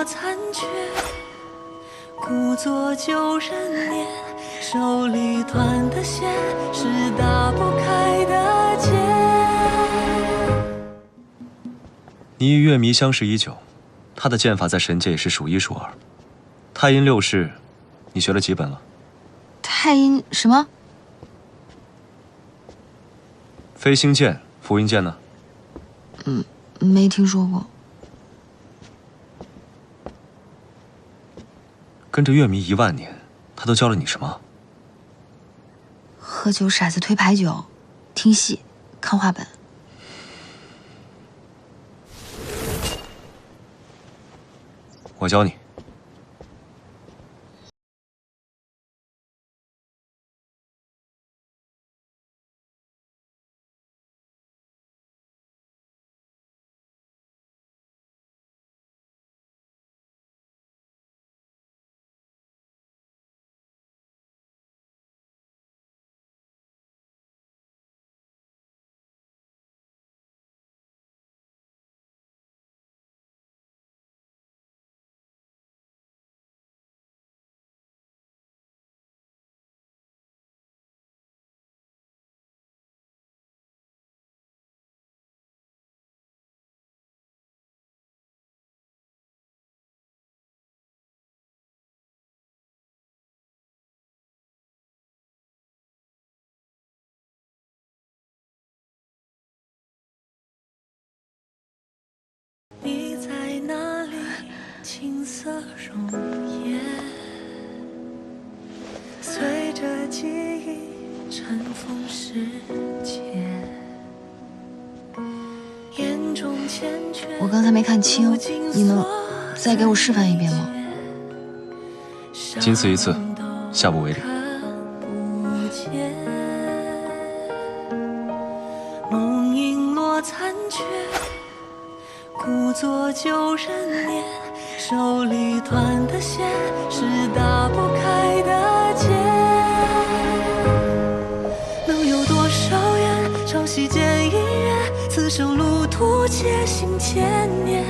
落残缺，故作旧人年，手里团的线是打不开的结。你与月迷相识已久，他的剑法在神界也是数一数二。太阴六式，你学了几本了？太阴什么？飞星剑、浮云剑呢？没听说过。跟着月迷1万年，他都教了你什么？喝酒、骰子、推牌九，听戏，看话本。我教你。你在哪里？青涩容颜，随着记忆尘封世界。眼中缱绻。我刚才没看清，你能再给我示范一遍吗？仅此一次，下不为例。梦影落残缺。故作旧人年，手里团的线是打不开的结。能有多少缘，朝夕间一月，此生路途且行千年。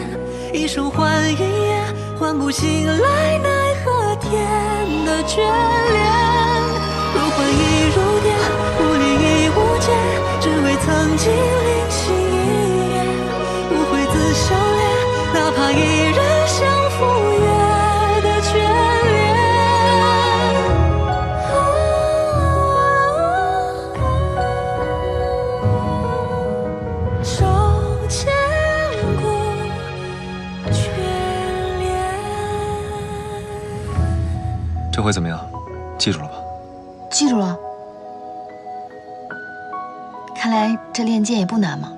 一手换一夜，唤不醒来奈何天的眷恋。如幻亦如电，无力亦无间，只为曾经灵犀一眼。无悔自笑脸，哪怕一人相赴月的眷恋。手牵过眷恋。这回怎么样？记住了吧？记住了。看来这练剑也不难嘛。